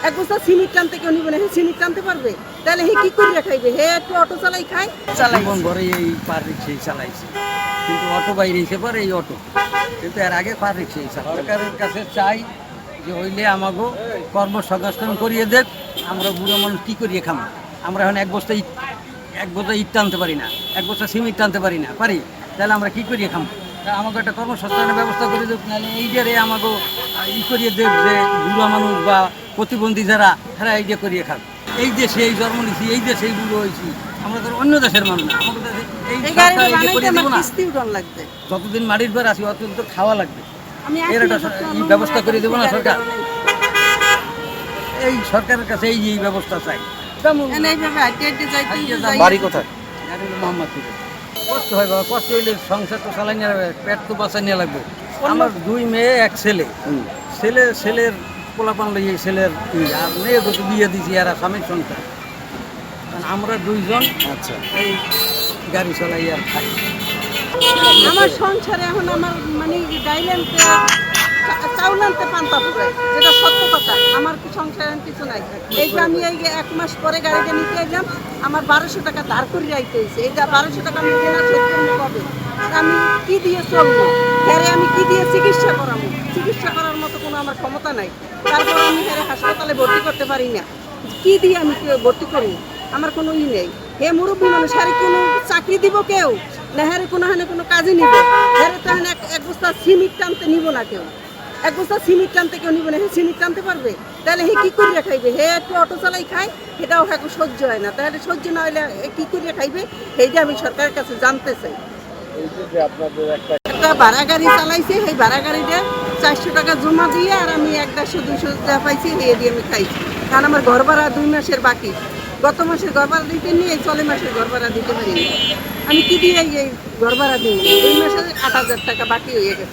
এক বস্তা সিমেন্ট টানতে কেউ নিবে না, হে সিমেন্ট টানতে পারবে? তাহলে হে কি করে খাইবে? হে একটু অটো চালাই খায়, চালাই জীবন ভরে এই পার রিক্সাই চালাইছে, কিন্তু অটো বাইরে এসে পরে এই অটো, কিন্তু এর আগে পার রিক্সাই সরকারের কাছে চাই যে হইলে আমাকে কর্মসংস্থান করিয়ে দেখ। আমরা বুড়ো মানুষ কী করিয়ে খাবো? আমরা এখন এক বস্তা ইট টানতে পারি না, এক বস্তা সিমেন্ট টানতে পারি না, পারি? তাহলে আমরা কী করিয়ে খাবো? তা আমাকে একটা কর্মসংস্থানের ব্যবস্থা করে দেখ, নাহলে এই যে রে আমাকে করিয়ে দেখ যে বুড়ো মানুষ বা প্রতিবন্ধী যারা তারা এই যে করিয়ে খাবে। এই দেশে এই জন্ম নিছি, এই দেশে এই বুড়ো হয়েছি, আমরা তো অন্য দেশের মানুষ না। আমাদের দেশে এই সরকার এই যে করিয়ে দেবো না, যতদিন মাটির পর আসি অতদিন তো খাওয়া লাগবে। এর একটা ব্যবস্থা করে দেবো না সরকার? এই সরকারের কাছে এই ব্যবস্থা চাই। বাড়ি কোথায়? মোহাম্মদপুরে কষ্ট হয় বাবা, কষ্ট হইলে সংসার তো চালাই নিয়ে লাগবে, পেট তো বাঁচাই নিয়ে লাগবে। আমার 2 মেয়ে 1 ছেলে, ছেলের পোলাপান লইয়ে ছেলের আর মেয়ে তো বিয়ে দিয়েছি, আর স্বামীর সংসার। কারণ আমরা 2 জন আচ্ছা, এই গাড়ি চালাই আর খাই। আমার সংসারে এখন আমার মানে ডাইল আনতে চাউল আনতে পান্তা ফুরায়, যেটা সত্য কথা। আমার কি সংসারে এখন কিছু নাই। এই যে আমি এই 1 মাস পরে গাড়িটা নিতে এলাম, আমার 1200 টাকা ধার করে রাখতে হয়েছে। এই যে 1200 টাকা আমি দেনা শোধ করবো কবে? আর আমি কি দিয়ে চলবো? হ্যারে আমি কি দিয়ে চিকিৎসা করাবো? চিকিৎসা করার মতো কোনো আমার ক্ষমতা নাই। তারপর আমি হ্যারে হাসপাতালে ভর্তি করতে পারি না। কি দিয়ে আমি ভর্তি করবো? আমার কোনো নেই। হে মুরব্বী মানুষ, হ্যারে কোনো চাকরি দিব কেউ না? হ্যারে কোনো কাজে নিব? হ্যারে তো এক বস্তা সিমেন্ট টানতে নিব না কেউ। এক বস্তা সিমেন্ট টানতে কেউ নিবে না, হে সিমেন্ট টানতে পারবে? তাহলে হে কি করে খাইবে? হে একটু অটো চালাই খায়, এটাও হ্যাঁ সহ্য হয় না। তাহলে সহ্য না হলে কি করে খাইবে? এইটা আমি সরকারের কাছে জানতে চাই। একটা ভাড়া গাড়ি চালাইছে, সেই ভাড়া গাড়িটা 400 টাকা জমা দিয়ে আর আমি 150-200 যা পাইছি এই দিয়ে আমি খাইছি। কারণ আমার ঘর ভাড়া 2 মাসের বাকি। গত মাসের ঘর ভাড়া দিতে নিয়ে চলে মাসের ঘর ভাড়া দিতে পারি। আমি কি দিয়ে এই ঘর ভাড়া দিই? 2 মাসে 8000 টাকা বাকি হয়ে গেছে।